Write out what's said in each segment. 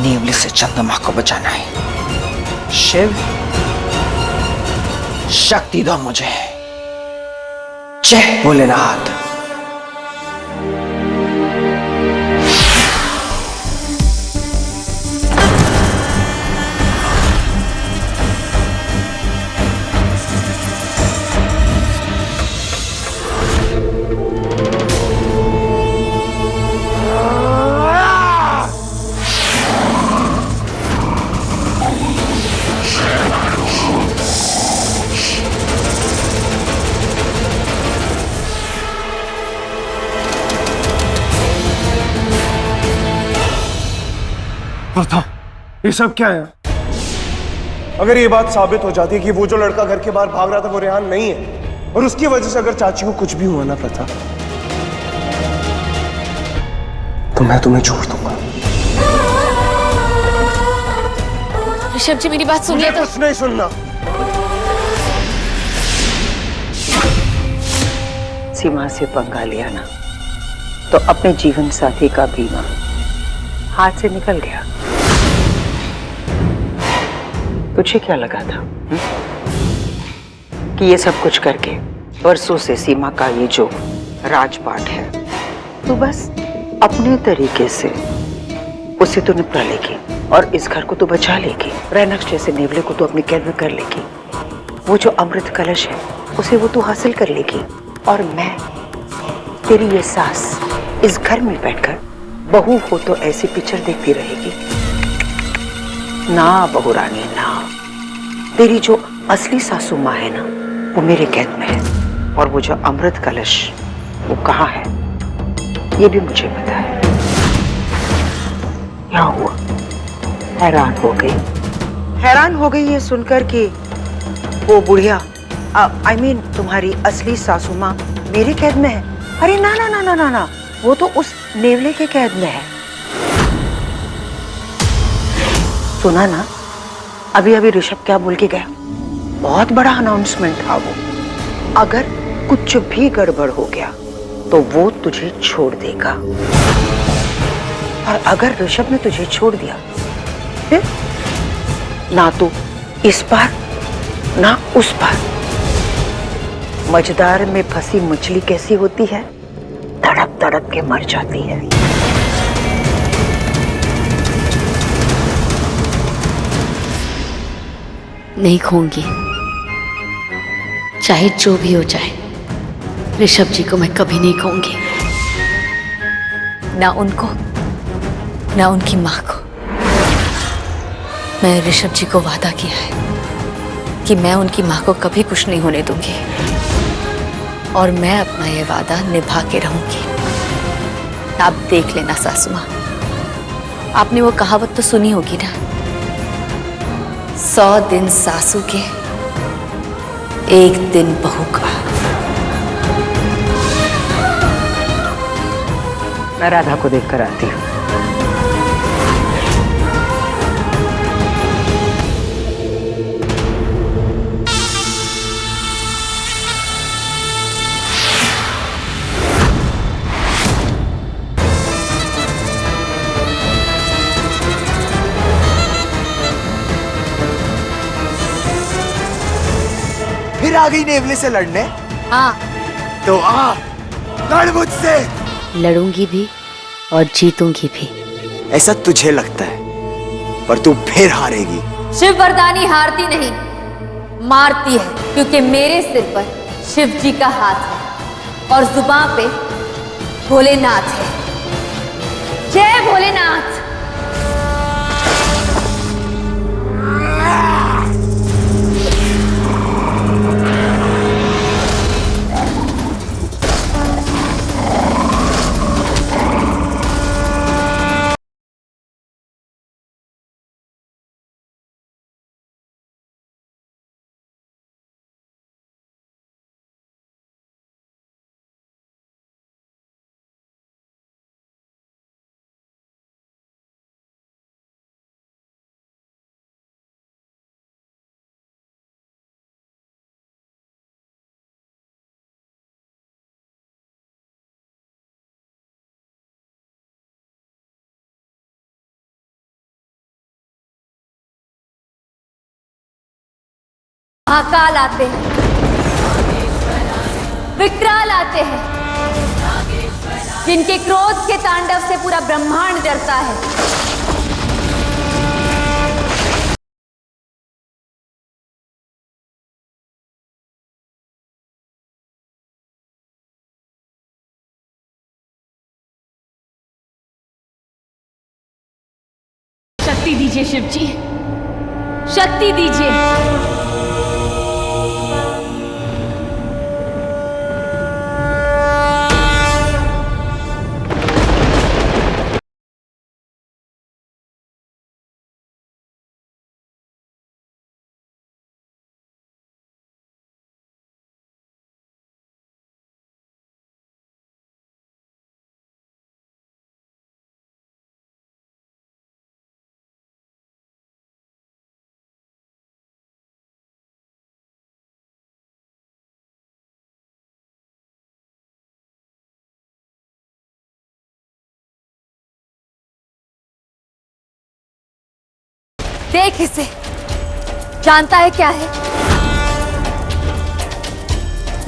नेवली से चंद्रमा को बचाना है। शिव, शक्ति दो मुझे। जय भोलेनाथ। बताओ ये सब क्या है? अगर ये बात साबित हो जाती है कि वो जो लड़का घर के बाहर भाग रहा था वो रेहान नहीं है, और उसकी वजह से अगर चाची को कुछ भी हुआ ना प्रथा, तो मैं तुम्हें छोड़ दूंगा। ऋषभ जी मेरी बात सुनिए तो। कुछ नहीं सुनना। सीमा से पंगा लिया ना तो अपने जीवन साथी का बीमा हाथ से निकल गया। तुझे क्या लगा था कि ये सब कुछ करके बरसों से सीमा का ये जो राजपाट है, तू बस अपने तरीके से उसे तो निपटा लेगी और इस घर को तो बचा लेगी। रैनक्स जैसे नेवले को तो अपनी कैद में कर लेगी। वो जो अमृत कलश है उसे वो तू हासिल कर लेगी, और मैं तेरी ये सास इस घर में बैठकर बहू हो तो ऐसी पिक्चर देखती रहेगी ना। बहू रानी ना, तेरी जो असली सासू माँ है ना वो मेरे कैद में है, और वो जो अमृत कलश वो कहाँ है ये भी मुझे पता है। क्या हुआ? हैरान हो गई ये सुनकर कि वो बुढ़िया आई मीन तुम्हारी असली सासू माँ मेरे कैद में है? अरे ना ना ना ना ना ना, वो तो उस नेवले के कैद में है। सुना ना अभी अभी ऋषभ क्या बोल के गया? बहुत बड़ा अनाउंसमेंट था वो। अगर कुछ भी गड़बड़ हो गया तो वो तुझे छोड़ देगा, और अगर ऋषभ ने तुझे छोड़ दिया फिर ना तो इस पार ना उस पार। मझधार में फंसी मछली कैसी होती है? तड़प तड़प के मर जाती है। नहीं खोऊंगी, चाहे जो भी हो जाए ऋषभ जी को मैं कभी नहीं खोऊंगी। ना उनको ना उनकी माँ को। मैं ऋषभ जी को वादा किया है कि मैं उनकी माँ को कभी कुछ नहीं होने दूंगी, और मैं अपना ये वादा निभा के रहूंगी। आप देख लेना सासू माँ, आपने वो कहावत तो सुनी होगी ना, 100 दिन सासू के 1 दिन बहू का। मैं राधा को देखकर आती हूँ। फिर आ गई नेवली से लड़ने? हाँ, तो आ, लड़ मुझसे। लड़ूंगी भी और जीतूंगी भी। ऐसा तुझे लगता है, पर तू फिर हारेगी। शिव वरदानी हारती नहीं, मारती है, क्योंकि मेरे सिर पर शिव जी का हाथ है और जुबान पे भोलेनाथ है। जय भोलेनाथ। महाकाल आते हैं, विकराल आते हैं, जिनके क्रोध के तांडव से पूरा ब्रह्मांड डरता है। शक्ति दीजिए शिव जी, शक्ति दीजिए। देख इसे, जानता है क्या है?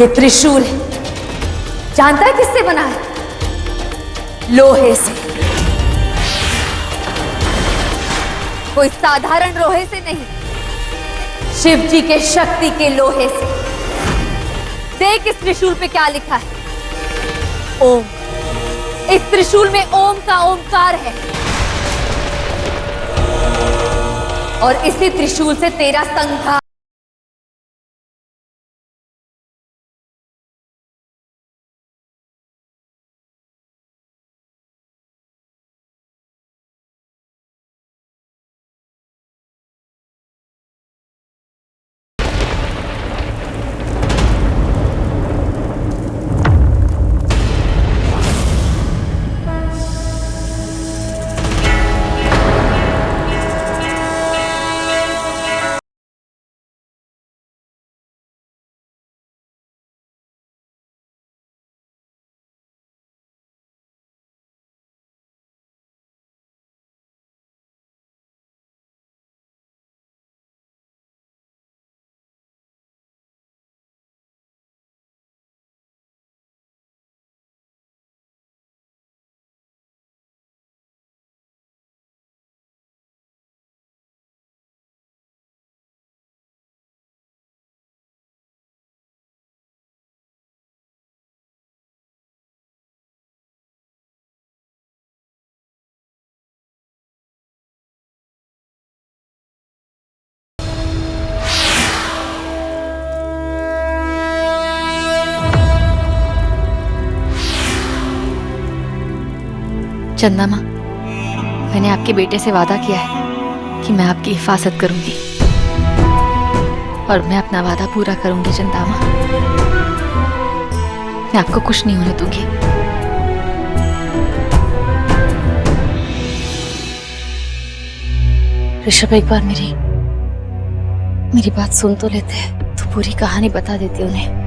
ये त्रिशूल है। जानता है किससे बना है? लोहे से। कोई साधारण लोहे से नहीं, शिव जी के शक्ति के लोहे से। देख इस त्रिशूल पे क्या लिखा है? ओम। इस त्रिशूल में ओम का ओमकार है और इसी त्रिशूल से तेरा संघार। चंदा माँ, मैंने आपके बेटे से वादा किया है कि मैं आपकी हिफाजत करूंगी और मैं अपना वादा पूरा करूंगी। चंदा माँ, मैं आपको कुछ नहीं होने दूंगी। ऋषभ, एक बार मेरी बात सुन तो लेते, तो पूरी कहानी बता देती उन्हें।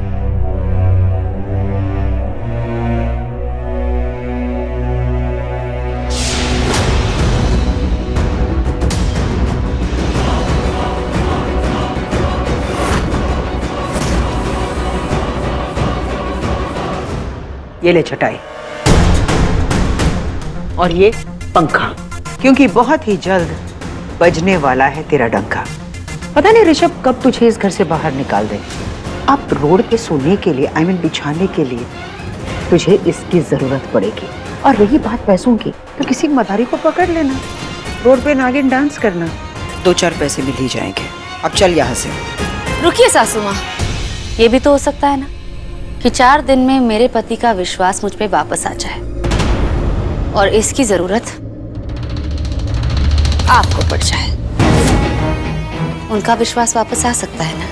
ये ले चटाई और ये पंखा, क्योंकि बहुत ही जल्द बजने वाला है तेरा डंका। पता नहीं ऋषभ कब तुझे इस घर से बाहर निकाल दे। अब रोड पे सोने के लिए, बिछाने के लिए तुझे इसकी जरूरत पड़ेगी। और रही बात पैसों की, तो किसी मदारी को पकड़ लेना, रोड पे नागिन डांस करना, 2-4 पैसे मिल ही जाएंगे। अब चल यहाँ से। रुकिए सासू माँ, ये भी तो हो सकता है ना कि 4 दिन में मेरे पति का विश्वास मुझ पे वापस आ जाए और इसकी जरूरत आपको पड़ जाए। उनका विश्वास वापस आ सकता है ना।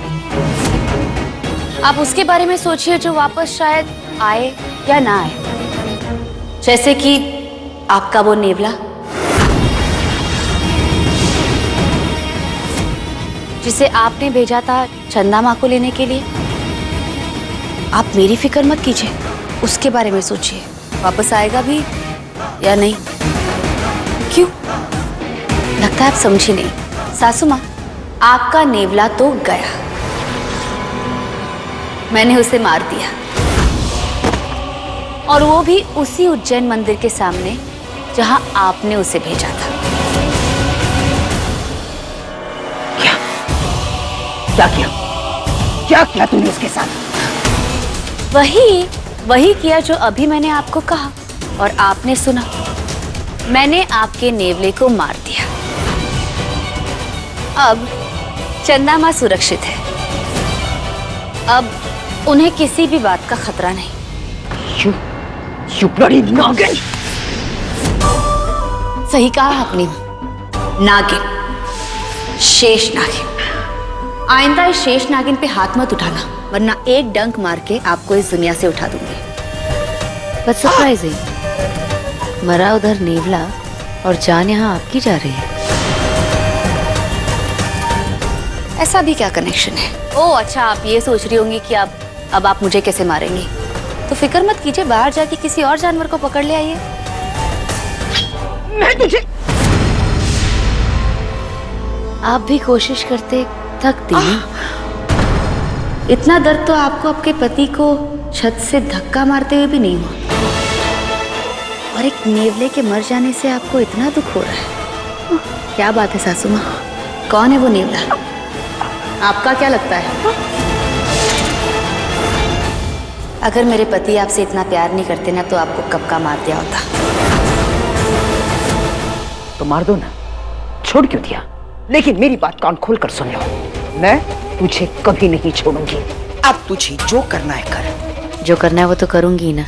आप उसके बारे में सोचिए जो वापस शायद आए या ना आए। जैसे कि आपका वो नेवला, जिसे आपने भेजा था चंदा माँ को लेने के लिए। आप मेरी फिक्र मत कीजिए, उसके बारे में सोचिए, वापस आएगा भी या नहीं। क्यों? लगता है आप समझी नहीं। सासू माँ, आपका नेवला तो गया, मैंने उसे मार दिया, और वो भी उसी उज्जैन मंदिर के सामने जहां आपने उसे भेजा था। क्या किया? क्या किया तूने उसके साथ? वही किया जो अभी मैंने आपको कहा और आपने सुना। मैंने आपके नेवले को मार दिया। अब चंदा माँ सुरक्षित है। अब उन्हें किसी भी बात का खतरा नहीं। You bloody नागिन! सही कहा आपने, नागिन, शेष नागिन। आइंदा इस शेष नागिन पे हाथ मत उठाना, वरना एक डंक मार के आपको इस दुनिया से उठा दूंगी। बस सरप्राइजिंग, मरा उधर नेवला और जान यहाँ आपकी जा रही है। ऐसा भी क्या कनेक्शन है? ओह अच्छा, आप ये सोच रही होंगी कि अब आप मुझे कैसे मारेंगी। तो फिक्र मत कीजिए, बाहर जाके किसी और जानवर को पकड़ ले आइए। मैं तुझे... आप भी कोशिश करते थकती नहीं। इतना दर्द तो आपको आपके पति को छत से धक्का मारते हुए भी नहीं हुआ, और एक नेवले के मर जाने से आपको इतना दुख हो रहा है। क्या बात है सासू माँ, कौन है वो नेवला? आपका क्या लगता है? अगर मेरे पति आपसे इतना प्यार नहीं करते ना, तो आपको कब का मार दिया होता। तो मार दो ना, छोड़ क्यों दिया? लेकिन मेरी बात कान खोल कर सुन लो, मैं तुझे कभी नहीं छोड़ूंगी। अब तुझे जो करना है कर। जो करना है वो तो करूंगी ना,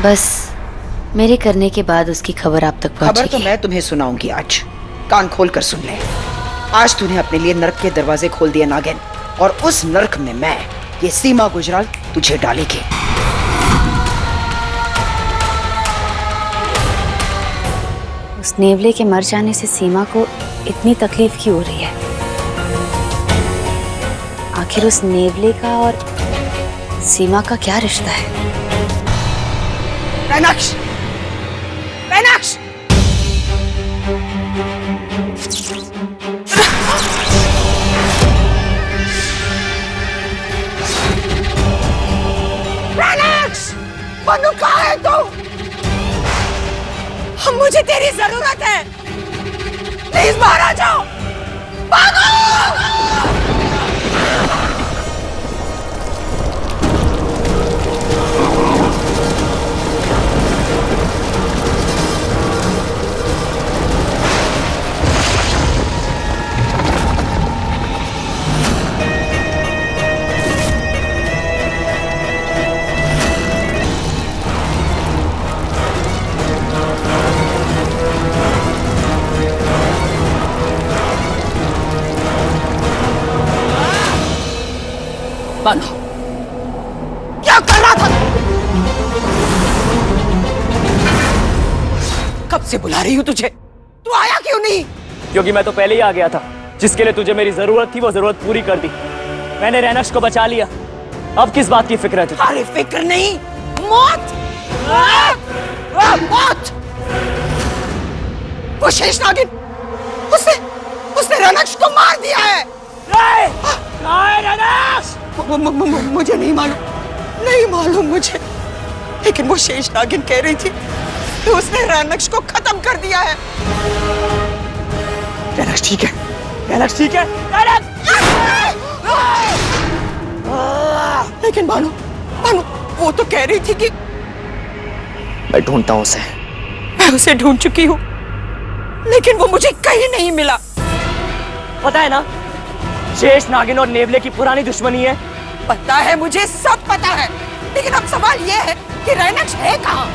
बस मेरे करने के बाद उसकी खबर आप तक पहुंचेगी। खबर तो मैं तुम्हें सुनाऊंगी आज, कान खोल कर सुन ले। आज तूने अपने लिए नरक के दरवाजे खोल दिए नागिन, और उस नरक में मैं, ये सीमा गुजराल, तुझे डालेगी। उस नेवले के मर जाने से सीमा को इतनी तकलीफ क्यों हो रही है? आखिर उस नेवले का और सीमा का क्या रिश्ता है? रैनक्स! रैनक्स! रैनक्स! मनु कहाँ है तू? मुझे तेरी जरूरत है, प्लीज बाहर आ जाओ। भागो! बानो, क्या कर रहा था? कब से बुला रही हूँ तुझे, तू आया क्यों नहीं? क्योंकि मैं तो पहले ही आ गया था। जिसके लिए तुझे मेरी जरूरत थी वो जरूरत पूरी कर दी। मैंने रैनक्स को बचा लिया। अब किस बात की फिक्र है तुझे? अरे फिक्र नहीं, मौत! मौत! वो शेष नागिन, उसने रैनक्स को मार दिया है। मुझे नहीं मालूम मुझे, लेकिन वो शेष नागिन कह रही थी कि उसने रैनक्स को खत्म कर दिया है। रैनक्स ठीक है, रैनक्स ठीक है, लेकिन बानो, वो तो कह रही थी कि मैं ढूंढता हूं उसे। मैं उसे ढूंढ चुकी हूँ, लेकिन वो मुझे कहीं नहीं मिला। पता है ना, शेष नागिन और नेवले की पुरानी दुश्मनी है। पता है, मुझे सब पता है, लेकिन अब सवाल यह है कि रैनक्स है कहाँ?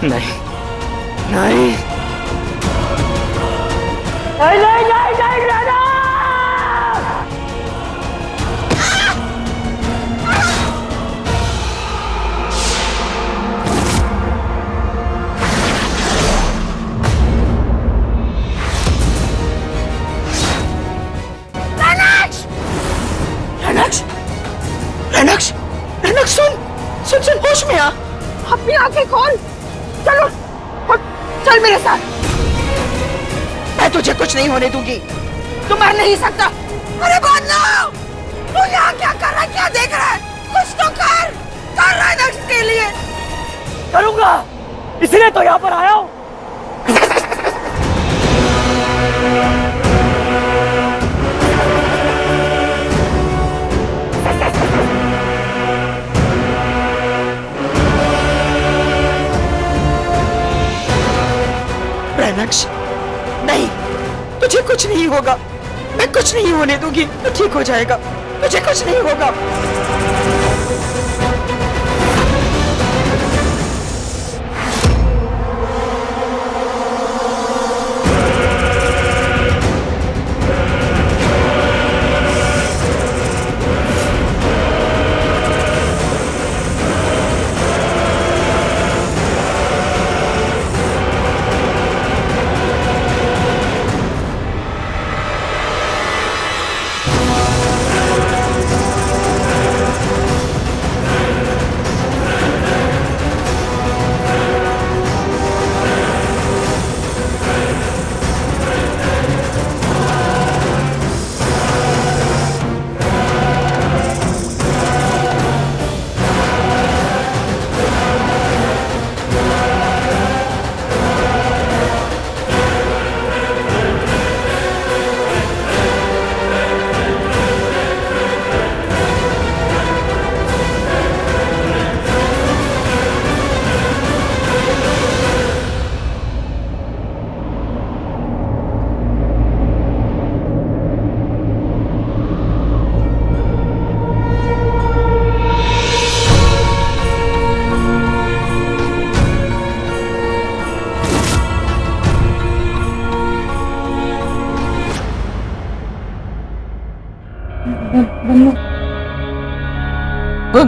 नहीं नहीं नहीं नहीं नहीं नहीं रैनक! रैनक्स, रैनक्स सुन सुन सुन, होश में आ, अपनी आंखें खोल, चलो चल मेरे साथ। मैं तुझे कुछ नहीं होने दूंगी, तू मर नहीं सकता। अरे बदलो, तू यहाँ क्या कर रहा है, क्या देख रहा है? कुछ तो कर रैनक्स के लिए। करूंगा, इसलिए तो यहाँ पर आया हूँ। रैनक्स, नहीं, तुझे कुछ नहीं होगा, मैं कुछ नहीं होने दूंगी, तू ठीक हो जाएगा, तुझे कुछ नहीं होगा।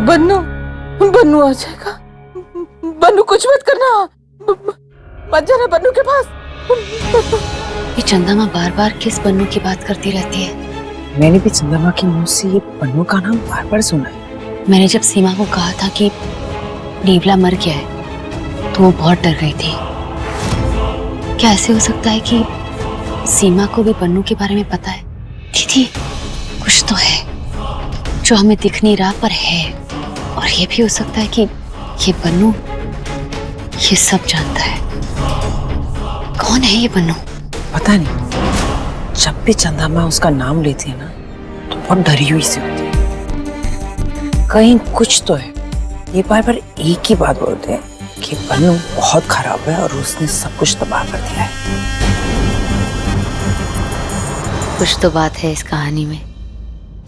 बन्नू, बन्नू आ जाएगा। बन्नू कुछ मत करना, मत जाना बन्नू के पास। ये चंदा माँ बार बार किस बन्नू की बात करती रहती है? मैंने भी चंदा माँ के मुंह से ये बन्नू का नाम बार बार सुना है। मैंने जब सीमा को कहा था कि नेवला मर गया है तो वो बहुत डर गई थी। क्या ऐसे हो सकता है कि सीमा को भी बन्नू के बारे में पता है? दीदी, कुछ तो है जो हमें दिख नहीं रहा पर है, और ये भी हो सकता है कि ये बन्नू ये सब जानता है। कौन है ये बन्नू? पता नहीं, जब भी चंदा माँ उसका नाम लेती है ना तो बहुत डरी हुई सी होती है। कहीं कुछ तो है। ये बार बार एक ही बात बोलते हैं कि बन्नू बहुत खराब है और उसने सब कुछ तबाह कर दिया है। कुछ तो बात है इस कहानी में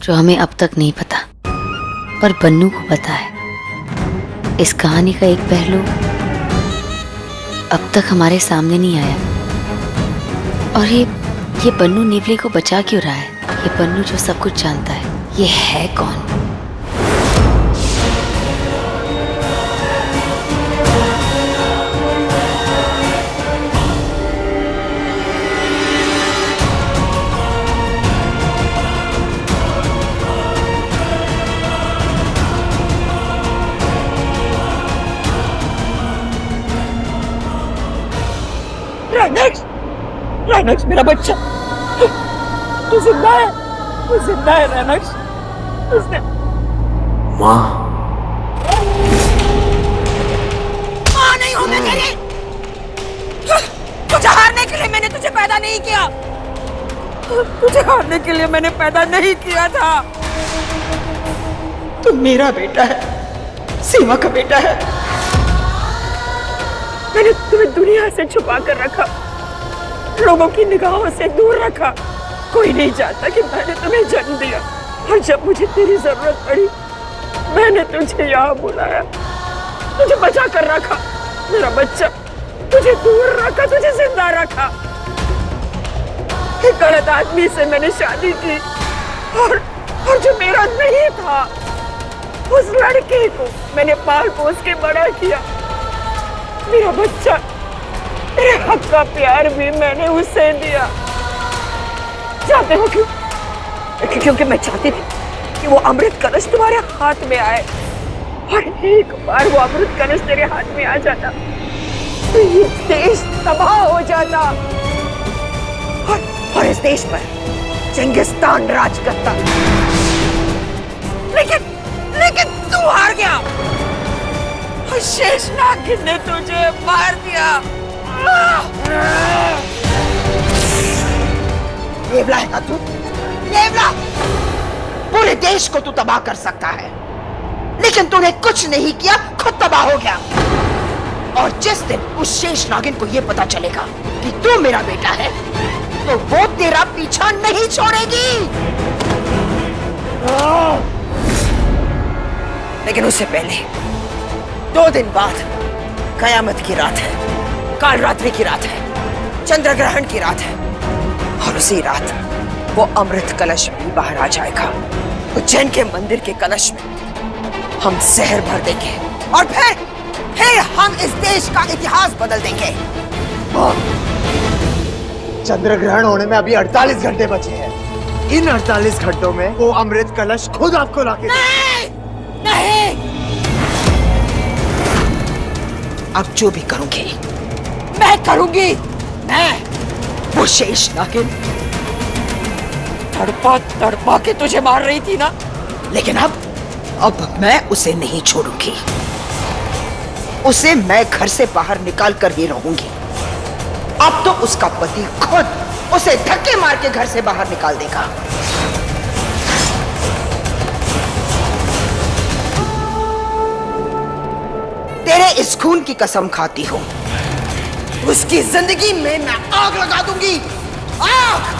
जो हमें अब तक नहीं पता, पर बन्नू को पता है। इस कहानी का एक पहलू अब तक हमारे सामने नहीं आया, और ये बन्नू नेवले को बचा क्यों रहा है? ये बन्नू जो सब कुछ जानता है, ये है कौन? रैनक्स मेरा बच्चा, तू जिंदा है, तू जिंदा है रैनक्स। उसने माँ नहीं हो मैं तेरी। तुझे हारने के लिए मैंने तुझे पैदा नहीं किया, तुझे हारने के लिए मैंने पैदा नहीं किया था। तू मेरा बेटा है, सीमा का बेटा है। मैंने तुम्हें दुनिया से छुपा कर रखा, लोगों की निगाहों से दूर रखा। कोई नहीं जानता कि मैंने तुम्हें जन्म दिया, और जब मुझे तेरी जरूरत पड़ी मैंने तुझे यहाँ बुलाया, तुझे बचा कर रखा। मेरा बच्चा, तुझे दूर रखा, तुझे जिंदा रखा। एक गलत आदमी से मैंने शादी की और जो मेरा नहीं था, उस लड़के को मैंने पाल पोस के बड़ा किया। मेरा बच्चा, मेरे हक का प्यार भी मैंने उसे दिया। जानते हो क्यों? क्योंकि मैं चाहती थी कि वो अमृत कलश तुम्हारे हाथ में आए, और एक बार वो अमृत कलश तेरे हाथ में आ जाता तो ये देश तबाह हो जाता, और इस देश पर चिंगिस्तान राज करता। लेकिन तू हार गया और शेषनाग ने तुझे मार दिया। नेवला है ना तू? नेवला! पूरे देश को तू तबाह कर सकता है, लेकिन तूने कुछ नहीं किया, खुद तबाह हो गया। और जिस दिन उस शेष नागिन को यह पता चलेगा कि तू मेरा बेटा है, तो वो तेरा पीछा नहीं छोड़ेगी। लेकिन उससे पहले 2 दिन बाद कयामत की रात है, काल रात्रि की रात है, चंद्र ग्रहण की रात है, और उसी रात वो अमृत कलश भी बाहर आ जाएगा। उज्जैन के मंदिर के कलश में हम जहर भर देंगे, और फिर हम इस देश का इतिहास बदल देंगे। चंद्र ग्रहण होने में अभी 48 घंटे बचे हैं। इन 48 घंटों में वो अमृत कलश खुद आपको लाके नहीं! अब जो भी करूंगी मैं करूंगी। मैं वो शेष नागिन तड़पा के तुझे मार रही थी ना, लेकिन अब मैं उसे नहीं छोड़ूंगी। उसे मैं घर से बाहर निकाल कर ही रहूंगी। अब तो उसका पति खुद उसे धक्के मार के घर से बाहर निकाल देगा। तेरे इस खून की कसम खाती हूं, उसकी जिंदगी में मैं आग लगा दूंगी। आग!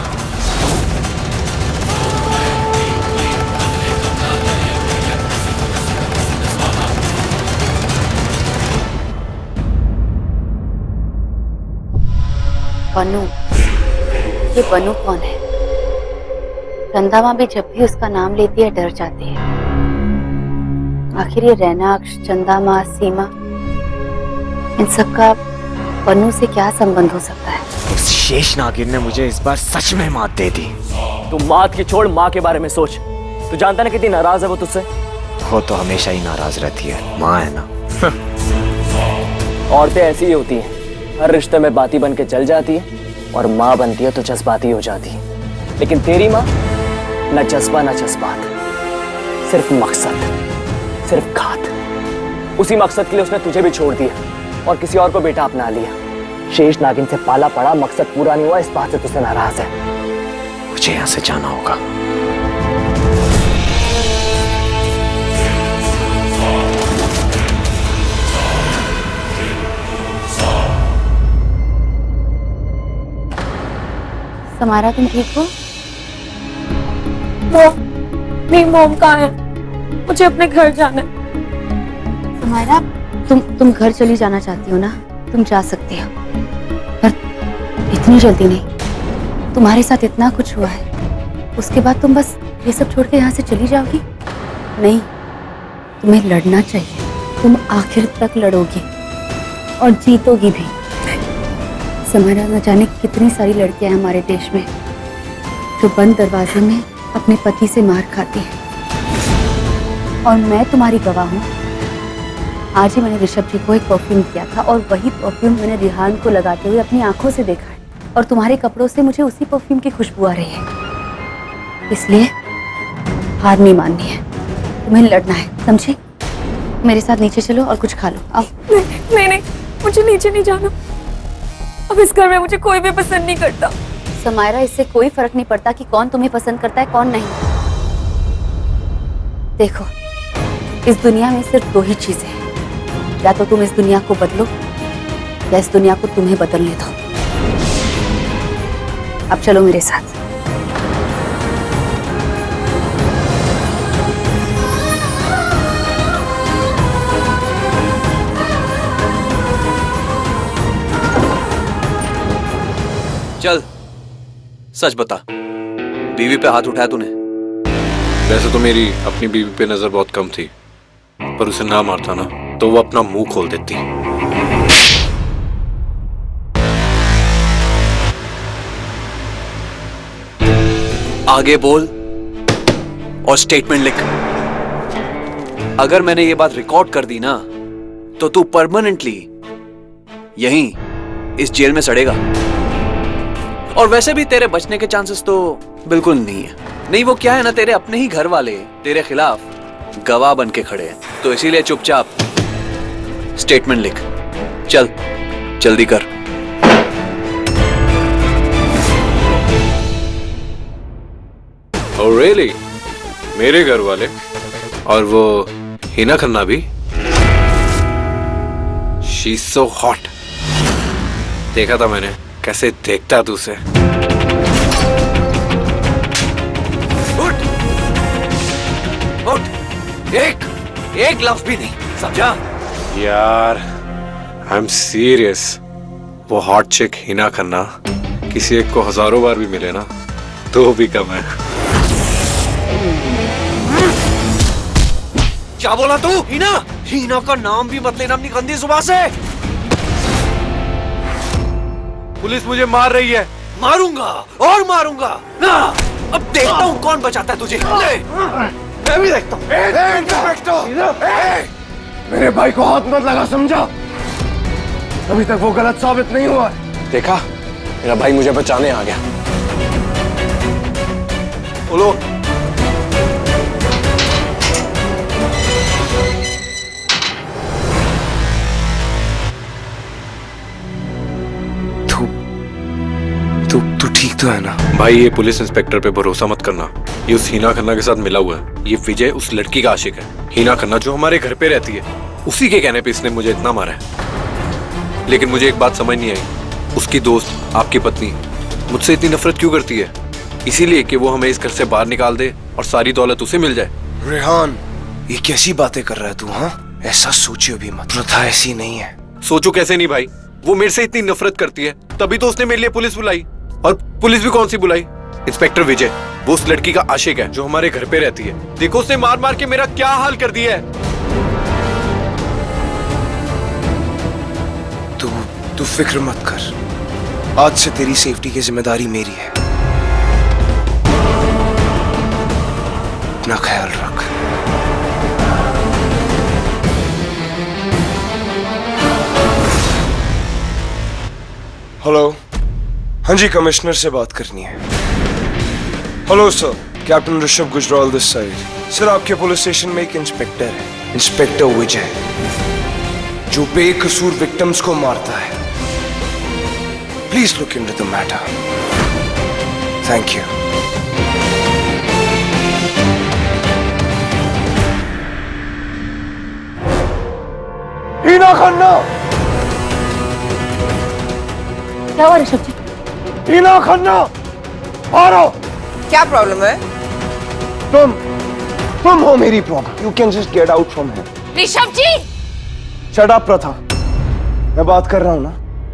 बनू, ये बनू कौन है? चंदा माँ भी जब भी उसका नाम लेती है डर जाती है। आखिर ये रैनाक्ष, चंदा माँ, सीमा, इन सब का बनू से क्या संबंध हो सकता है? उस शेष नागिन ने मुझे इस बार सच में मात दे दी। तू मात की छोड़, माँ के बारे में सोच। तू जानता ना कितनी नाराज है वो तुझसे। वो तो हमेशा ही नाराज रहती है, माँ है ना। औरतें ऐसी ही होती हैं, हर रिश्ते में बाती बन के चल जाती है, और माँ बनती है तो जज्बाती हो जाती है। लेकिन तेरी माँ न जज्बा न जज्बात, सिर्फ मकसद, सिर्फ घात। उसी मकसद के लिए उसने तुझे भी छोड़ दिया और किसी और को बेटा अपना लिया। शेष नागिन से पाला पड़ा, मकसद पूरा नहीं हुआ, इस बात से तुझसे नाराज है। मुझे यहाँ से जाना होगा। समारा, तुम ठीक हो? मेरी मॉम कहाँ है? मुझे अपने घर जाना है। समारा, तुम घर चली जाना चाहती हो ना? तुम जा सकती हो, पर इतनी जल्दी नहीं। तुम्हारे साथ इतना कुछ हुआ है, उसके बाद तुम बस ये सब छोड़ के यहाँ से चली जाओगी? नहीं, तुम्हें लड़ना चाहिए। तुम आखिर तक लड़ोगी और जीतोगी भी। समारा, न जाने कितनी सारी लड़कियां हैं हमारे देश में जो बंद दरवाजे में अपने पति से मार खाती हैं, और मैं तुम्हारी गवाह हूँ। आज ही मैंने ऋषभ जी को एक परफ्यूम दिया था, और वही परफ्यूम मैंने रिहान को लगाते हुए अपनी आंखों से देखा है, और तुम्हारे कपड़ों से मुझे उसी परफ्यूम की खुशबू आ रही है। इसलिए हार नहीं माननी है, तुम्हें लड़ना है, समझे? मेरे साथ नीचे चलो और कुछ खा लो। आओ। नहीं, मुझे नीचे नहीं जाना। अब इस घर में मुझे कोई भी पसंद नहीं करता। समायरा, इससे कोई फर्क नहीं पड़ता कि कौन तुम्हें पसंद करता है, कौन नहीं। देखो, इस दुनिया में सिर्फ 2 ही चीजें हैं, या तो तुम इस दुनिया को बदलो या इस दुनिया को तुम्हें बदलने दो। अब चलो मेरे साथ। चल सच बता, बीवी पे हाथ उठाया तूने? वैसे तो मेरी अपनी बीवी पे नजर बहुत कम थी, पर उसे ना मारता ना तो वो अपना मुंह खोल देती। आगे बोल और स्टेटमेंट लिख। अगर मैंने ये बात रिकॉर्ड कर दी ना तो तू परमानेंटली यहीं इस जेल में सड़ेगा। और वैसे भी तेरे बचने के चांसेस तो बिल्कुल नहीं है। नहीं, वो क्या है ना, तेरे अपने ही घर वाले तेरे खिलाफ गवाह बन के खड़े हैं, तो इसीलिए चुपचाप स्टेटमेंट लिख। चल जल्दी कर। Oh really? मेरे घर वाले? और वो हिना खन्ना भी? She's so hot. देखा था मैंने कैसे देखता तू उसे। उठ, उठ, एक लफ्ज भी नहीं, समझा? यार, I'm serious. वो हॉट चिक हिना खन्ना किसी एक को हजारों बार भी मिले ना तो भी कम है। क्या बोला तू? हीना? हीना का नाम भी मत लेना अपनी गंदी जुबान से। पुलिस मुझे मार रही है। मारूंगा और मारूंगा ना। अब देखता हूँ कौन बचाता है तुझे। मैं भी देखता हूँ। मेरे भाई को हाथ मत लगा, समझा? अभी तक वो गलत साबित नहीं हुआ है। देखा, मेरा भाई मुझे बचाने आ गया। बोलो। तू ठीक तो है ना? भाई ये पुलिस इंस्पेक्टर पे भरोसा मत करना। ये उस हिना खन्ना के साथ मिला हुआ है। ये विजय उस लड़की का आशिक है, हिना खन्ना जो हमारे घर पे रहती है। उसी के कहने पे इसने मुझे इतना मारा है। लेकिन मुझे एक बात समझ नहीं आई, उसकी दोस्त आपकी पत्नी मुझसे इतनी नफरत क्यों करती है? इसीलिए कि वो हमें इस घर से बाहर निकाल दे और सारी दौलत उसे मिल जाए। रेहान, ये कैसी बातें कर रहा है तू? हाँ, ऐसा सोचियो भी मत। प्रथा ऐसी नहीं है। सोचो कैसे नहीं भाई, वो मेरे से इतनी नफरत करती है, तभी तो उसने मेरे लिए पुलिस बुलाई। और पुलिस भी कौन सी बुलाई? इंस्पेक्टर विजय, वो उस लड़की का आशिक है जो हमारे घर पे रहती है। देखो उसने मार मार के मेरा क्या हाल कर दिया है। तू फिक्र मत कर। आज से तेरी सेफ्टी की जिम्मेदारी मेरी है। अपना ख्याल रख। हेलो। हाँ जी, कमिश्नर से बात करनी है। Hello sir, captain Rishabh Gujral this side. Sir, आपके पुलिस स्टेशन में एक इंस्पेक्टर है, इंस्पेक्टर विजय, जो बेकसूर विक्टिम्स को मारता है। Please look into the matter. Thank you. Hina Khanna! क्या हुआ ऋषभ जी? हिना खन्ना! आ रहा। क्या प्रॉब्लम है? तुम हो मेरी problem. You can just get out from here. Rishabh ji! Shut up Pratha, मैं बात कर रहा हूँ ना।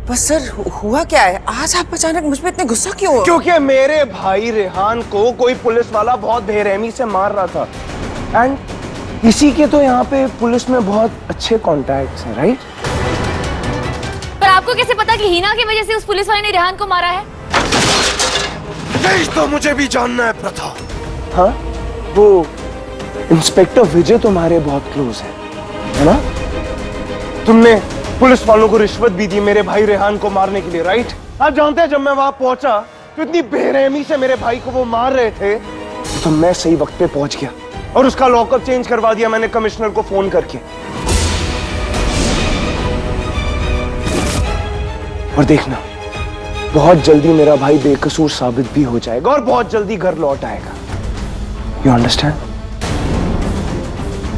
बस सर, हुआ क्या है? आज आप अचानक मुझ पे इतने गुस्सा क्यों हो? क्योंकि मेरे भाई रेहान को कोई पुलिस वाला बहुत बेरहमी से मार रहा था। एंड इसी के तो यहाँ पे पुलिस में बहुत अच्छे कॉन्टैक्ट्स हैं, राइट? पर आपको कैसे पता कि हीना की वजह से उस पुलिस वाले ने रेहान को मारा है? यही तो मुझे भी जानना है प्रथा। हाँ, वो इंस्पेक्टर विजय तुम्हारे बहुत क्लोज है ना? तुमने पुलिस वालों को रिश्वत भी दी मेरे भाई रेहान को मारने के लिए, राइट? आप जानते हैं जब मैं वहां पहुंचा तो इतनी बेरहमी से मेरे भाई को वो मार रहे थे, तो मैं सही वक्त पे पहुंच गया और उसका लॉकअप चेंज करवा दिया मैंने कमिश्नर को फोन करके। और देखना, बहुत जल्दी मेरा भाई बेकसूर साबित भी हो जाएगा और बहुत जल्दी घर लौट आएगा। You understand?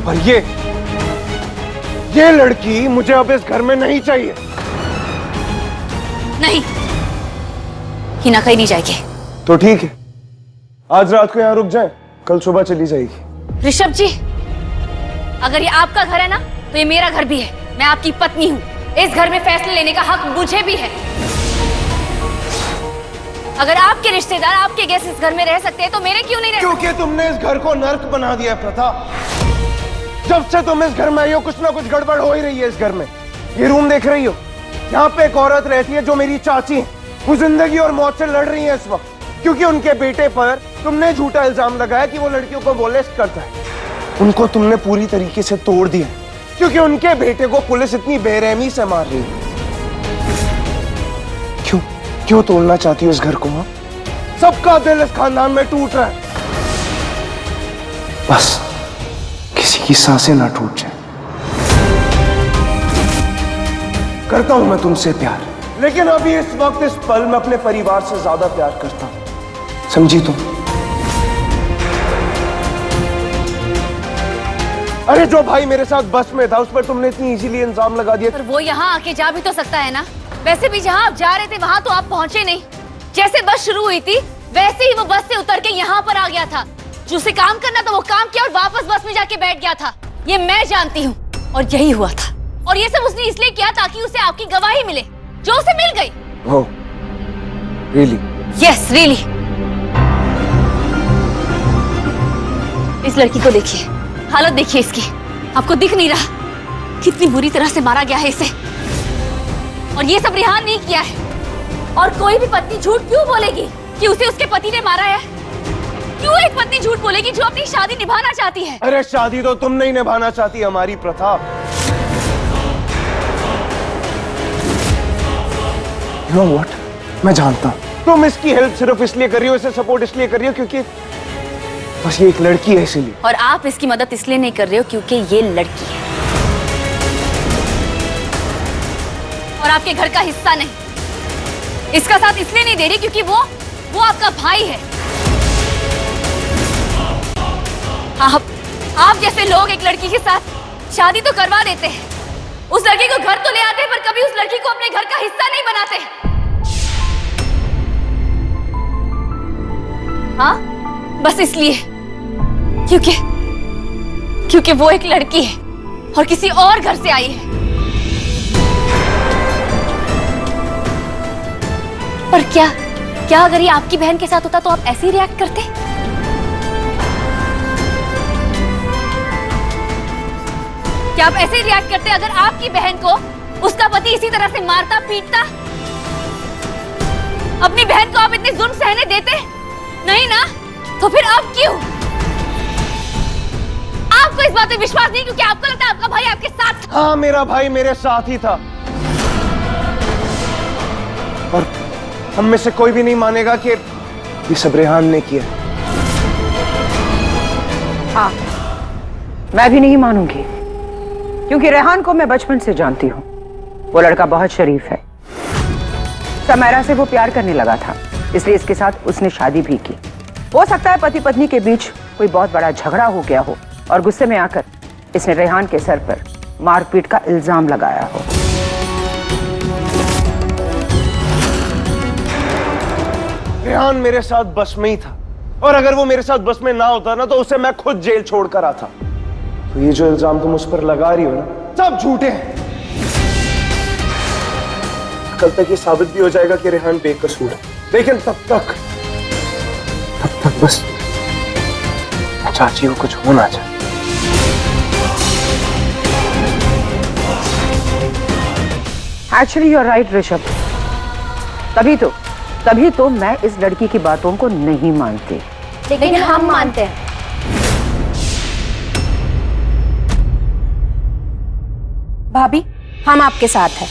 और ये लड़की मुझे अब इस घर में नहीं चाहिए। नहीं, हिना कहीं नहीं जाएगी। तो ठीक है, आज रात को यहाँ रुक जाए, कल सुबह चली जाएगी। ऋषभ जी, अगर ये आपका घर है ना तो ये मेरा घर भी है। मैं आपकी पत्नी हूँ। इस घर में फैसले लेने का हक मुझे भी है। अगर आपके रिश्तेदार, आपके गेस्ट इस घर में रह सकते हैं तो मेरे क्यों नहीं रह क्योंकि तुमने इस घर को नर्क बना दिया है प्रथा। जब से तुम इस घर में आई हो कुछ ना कुछ गड़बड़ हो ही रही है इस घर में। ये रूम देख रही हो, यहाँ पे एक औरत रहती है जो मेरी चाची है। वो जिंदगी और मौत से लड़ रही है इस वक्त, क्योंकि उनके बेटे पर तुमने झूठा इल्जाम लगाया कि वो लड़कियों को मोलेस्ट करता है। उनको तुमने पूरी तरीके से तोड़ दिया, क्योंकि उनके बेटे को पुलिस इतनी बेरहमी से मार रही है। क्यों तोड़ना चाहती हो इस घर को? हाँ, सबका दिल इस खानदान में टूट रहा है, बस किसी की सांसें ना टूट जाए। करता हूं मैं तुमसे प्यार, लेकिन अभी इस वक्त इस पल में अपने परिवार से ज्यादा प्यार करता हूं, समझी तुम? अरे जो भाई मेरे साथ बस में था उस पर तुमने इतनी इजीली इल्जाम लगा दिया। पर वो यहाँ आके जा भी तो सकता है ना। वैसे भी जहाँ आप जा रहे थे वहाँ तो आप पहुँचे नहीं। जैसे बस शुरू हुई थी वैसे ही वो बस से उतर के यहाँ पर आ गया था। जो उसे काम करना था वो काम किया और वापस बस में जाके बैठ गया था। ये मैं जानती हूँ और यही हुआ था। और ये सब उसने इसलिए किया ताकि उसे आपकी गवाही मिले जो उसे मिल गई। Oh, really? Yes, really. इस लड़की को देखिए, हालत देखिए इसकी। आपको दिख नहीं रहा कितनी बुरी तरह से मारा गया है इसे? और ये सब रेहान नहीं किया है। और कोई भी पत्नी झूठ क्यों बोलेगी कि उसे उसके पति ने मारा है? क्यों एक पत्नी झूठ बोलेगी जो अपनी शादी निभाना चाहती है? अरे शादी तो तुम नहीं निभाना चाहती, हमारी प्रथा। You know what? मैं जानता हूं तुम इसकी हेल्प सिर्फ इसलिए कर रही हो, इसे सपोर्ट इसलिए कर रही हो क्योंकि बस ये एक लड़की है इसीलिए। और आप इसकी मदद इसलिए नहीं कर रहे हो क्योंकि ये लड़की है और आपके घर का हिस्सा नहीं। इसका साथ इसलिए नहीं दे रही क्योंकि वो आपका भाई है। आप जैसे लोग एक लड़की के साथ शादी तो करवा देते हैं, उस लड़की को घर तो ले आते हैं, पर कभी उस लड़की को अपने घर का हिस्सा नहीं बनाते। हाँ, बस इसलिए क्योंकि वो एक लड़की है और किसी और घर से आई है। पर क्या अगर ये आपकी बहन के साथ होता तो आप ऐसे ही रिएक्ट करते? क्या आप ऐसे ही रिएक्ट करते अगर आपकी बहन को उसका पति इसी तरह से मारता पीटता? अपनी बहन को आप इतने जुल्म सहने देते? नहीं ना? तो फिर अब क्यों? आपको इस बात पे विश्वास नहीं क्योंकि आपको लगता है आपका भाई आपके साथ था। हाँ, मेरा भाई मेरे साथ ही था और हम में से कोई भी नहीं मानेगा कि ये सब रेहान ने किया। हाँ, मैं भी नहीं मानूंगी क्योंकि रेहान को मैं बचपन से जानती हूँ। वो लड़का बहुत शरीफ है। समैरा से वो प्यार करने लगा था, इसलिए इसके साथ उसने शादी भी की। हो सकता है पति पत्नी के बीच कोई बहुत बड़ा झगड़ा हो गया हो और गुस्से में आकर इसने रेहान के सर पर मारपीट का इल्जाम लगाया हो। रेहान मेरे साथ बस में ही था और अगर वो मेरे साथ बस में ना होता ना तो उसे मैं खुद जेल छोड़कर आता। तो ये जो इल्जाम तुम उस पर लगा रही हो ना, सब झूठे हैं। कल तक ये साबित भी हो जाएगा कि रेहान बेकसूर है, लेकिन तब तक बस चाची को कुछ होना चाहिए। Actually you are right Rishabh. तभी तो मैं इस लड़की की बातों को नहीं मानती। लेकिन हम मानते हैं। भाभी, हम आपके साथ हैं।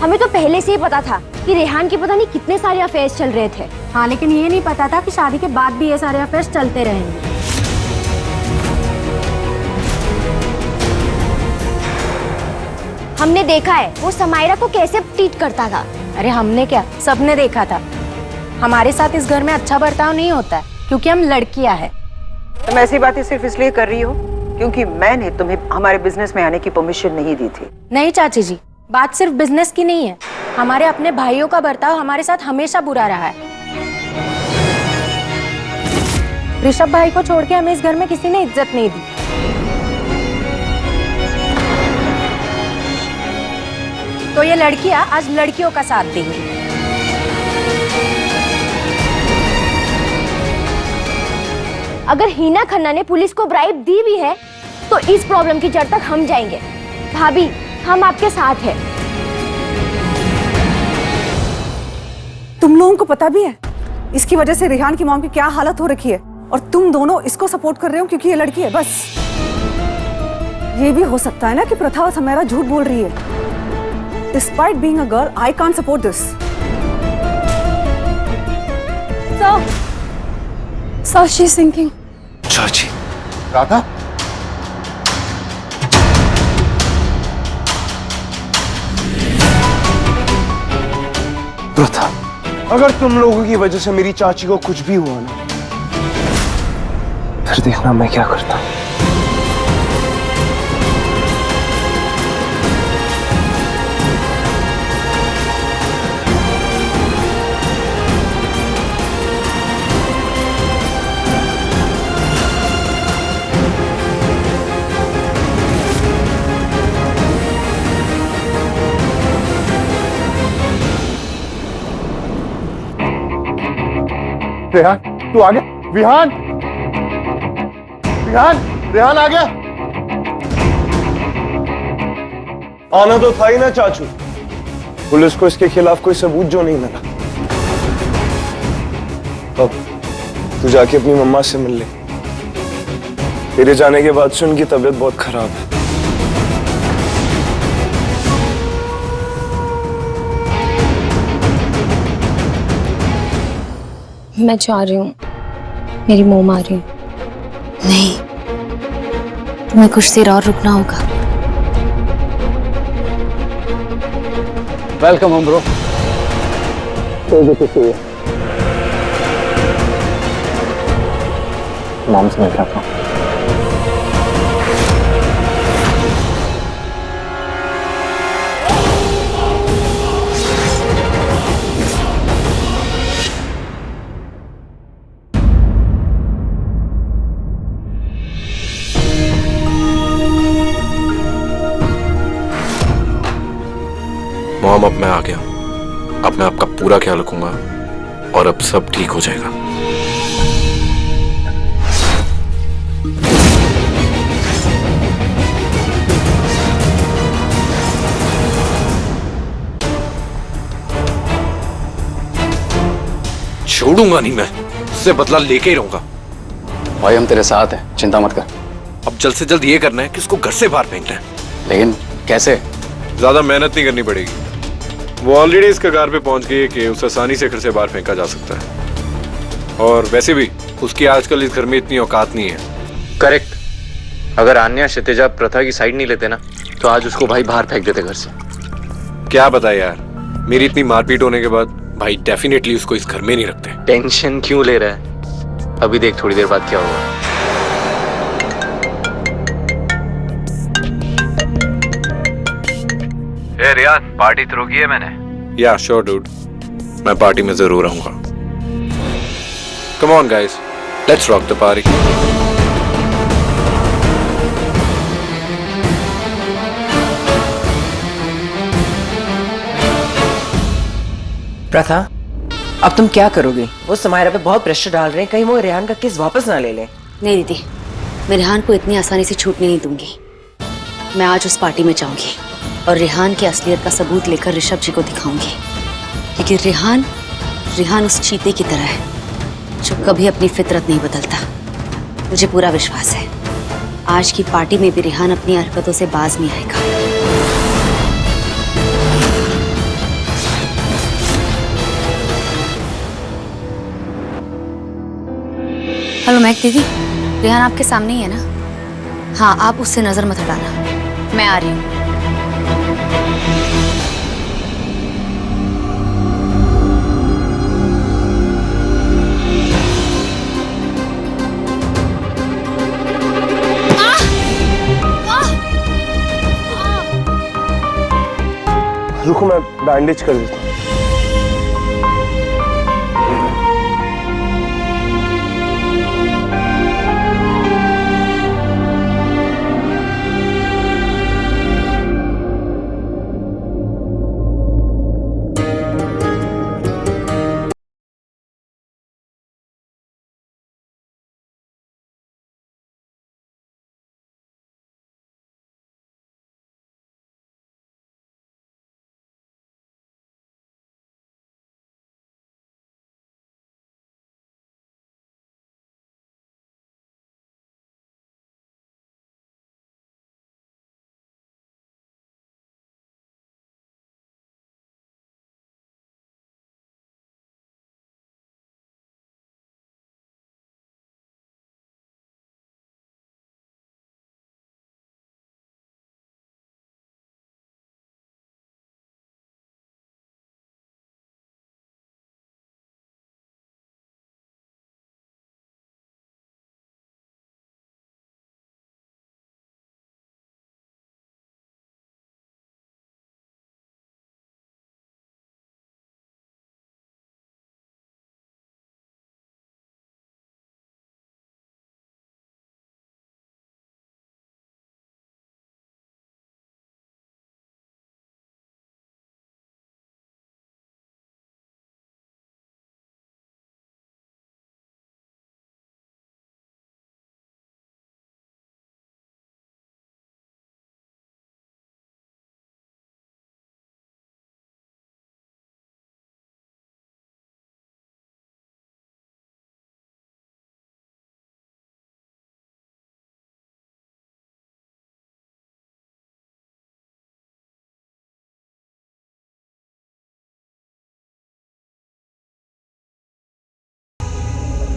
हमें तो पहले से ही पता था कि रेहान के पता नहीं कितने सारे अफेयर्स चल रहे थे। हाँ, लेकिन ये नहीं पता था कि शादी के बाद भी ये सारे अफेयर्स चलते रहेंगे। हमने देखा है वो समायरा को कैसे ट्रीट करता था। अरे हमने क्या, सबने देखा था। हमारे साथ इस घर में अच्छा बर्ताव नहीं होता है क्योंकि हम लड़कियां हैं। तुम ऐसी बातें सिर्फ इसलिए कर रही हो क्योंकि मैंने तुम्हें हमारे बिजनेस में आने की परमिशन नहीं दी थी। नहीं चाची जी, बात सिर्फ बिजनेस की नहीं है। हमारे अपने भाइयों का बर्ताव हमारे साथ हमेशा बुरा रहा है। ऋषभ भाई को छोड़ के हमें इस घर में किसी ने इज्जत नहीं दी। तो ये लड़कियां आज लड़कियों का साथ देंगी। अगर हीना खन्ना ने पुलिस को ब्राइब दी भी है तो इस प्रॉब्लम की जड़ तक हम जाएंगे। भाभी, हम आपके साथ हैं। तुम लोगों को पता भी है इसकी वजह से रेहान की मॉम की क्या हालत हो रखी है, और तुम दोनों इसको सपोर्ट कर रहे हो क्योंकि ये लड़की है। बस ये भी हो सकता है ना कि प्रथा और समेरा झूठ बोल रही है। Despite being a girl, I can't support this. Sir she is thinking. चाची राधा, प्रथा, अगर तुम लोगों की वजह से मेरी चाची को कुछ भी हुआ ना, फिर देखना मैं क्या करता हूं। रेहान, तू आ गया? विहान, विहान, रेहान आ गया? आना तो था ही ना चाचू। पुलिस को इसके खिलाफ कोई सबूत जो नहीं मिला। अब तू जाके अपनी मम्मा से मिल ले। तेरे जाने के बाद से उनकी तबीयत बहुत खराब है। मैं जा रही हूँ, मेरी मोम आ रही है। नहीं, तुम्हें कुछ देर और रुकना होगा। Welcome home bro. मॉम से मिल रहा था। मॉम, अब मैं आ गया। अब मैं आपका पूरा ख्याल रखूंगा और अब सब ठीक हो जाएगा। छोड़ूंगा नहीं मैं, उससे बदला लेके ही रहूंगा। भाई हम तेरे साथ हैं, चिंता मत कर। अब जल्द से जल्द ये करना है कि उसको घर से बाहर फेंकना है। लेकिन कैसे? ज्यादा मेहनत नहीं करनी पड़ेगी। वो ऑलरेडी इस कगार पे पहुंच गई है कि उसे आसानी से घर से बाहर फेंका जा सकता है। और वैसे भी उसकी आजकल इस घर में इतनी औकात नहीं है। करेक्ट। अगर आन्या क्षितिजा प्रथा की साइड नहीं लेते ना, तो आज उसको भाई बाहर फेंक देते घर से। क्या पता यार, मेरी इतनी मारपीट होने के बाद भाई डेफिनेटली उसको इस घर में नहीं रखते। टेंशन क्यों ले रहा है? अभी देख थोड़ी देर बाद क्या होगा। रियान, पार्टी तो रोकी है मैंने। या श्योर डूड, मैं पार्टी में जरूर आऊंगा। Come on guys, let's rock the party. प्रथा, अब तुम क्या करोगे? वो समायरा पे बहुत प्रेशर डाल रहे हैं, कहीं वो रेहान का केस वापस ना ले लें। नहीं दीदी, मैं रेहान को इतनी आसानी से छूटने नहीं दूंगी। मैं आज उस पार्टी में जाऊंगी और रेहान की असलियत का सबूत लेकर ऋषभ जी को दिखाऊंगी। क्योंकि रेहान उस चीते की तरह है जो कभी अपनी फितरत नहीं बदलता। मुझे पूरा विश्वास है आज की पार्टी में भी रेहान अपनी हरकतों से बाज नहीं आएगा। हेलो महक दीदी, रेहान आपके सामने ही है ना? हाँ, आप उससे नजर मत हटाना, मैं आ रही हूँ। रुको, मैं बैंडेज कर देता हूँ।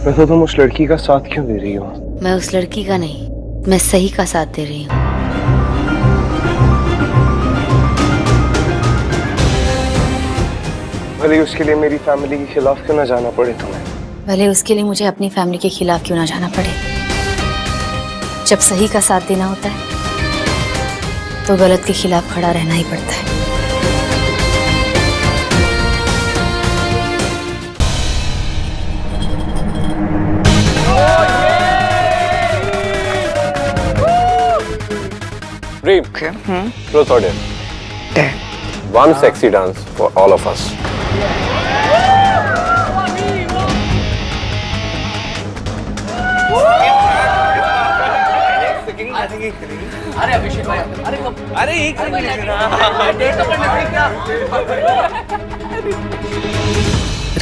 तो तुम उस लड़की का साथ क्यों दे रही हो? मैं उस लड़की का नहीं, मैं सही का साथ दे रही हूँ। भले उसके लिए मेरी फैमिली के खिलाफ क्यों ना जाना पड़े तुम्हें। भले उसके लिए मुझे अपनी फैमिली के खिलाफ क्यों ना जाना पड़े। जब सही का साथ देना होता है तो गलत के खिलाफ खड़ा रहना ही पड़ता है। Reem, truth or dare? Dare. One sexy dance for all of us.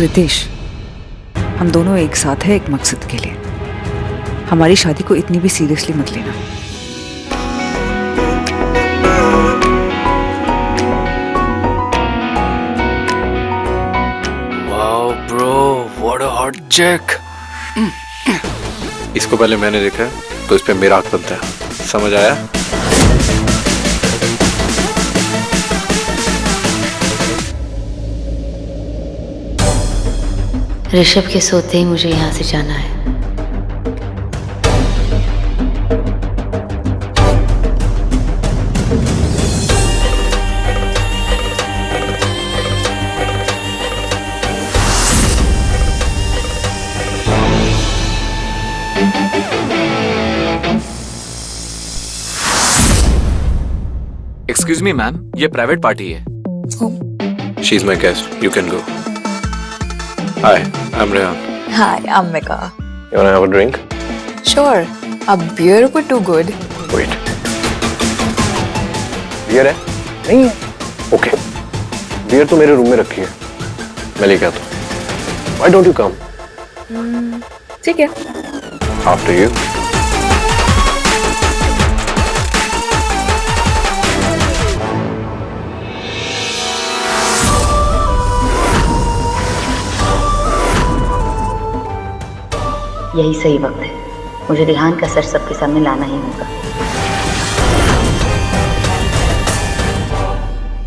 Ritesh, हम दोनों एक साथ हैं एक मकसद के लिए। हमारी शादी को इतनी भी सीरियसली मत लेना। Wow bro, what a hot चिक। इसको पहले मैंने देखा है तो इस पे मेरा हक बनता है, समझ आया? ऋषभ के सोते ही मुझे यहाँ से जाना है। एक्सक्यूज मी मैम, ये प्राइवेट पार्टी है। She is my guest. You can go. Hi, I'm Rehan. Hi, I'm Mika. You wanna have a drink? Sure. A beer would be too good. Wait. Beer है? नहीं है। Okay. Beer तो मेरे room में रखी है, मैं लेके आता हूँ। Why don't you come? ठीक है। After you. यही सही वक्त है, मुझे रिहान का सर सबके सामने लाना ही होगा।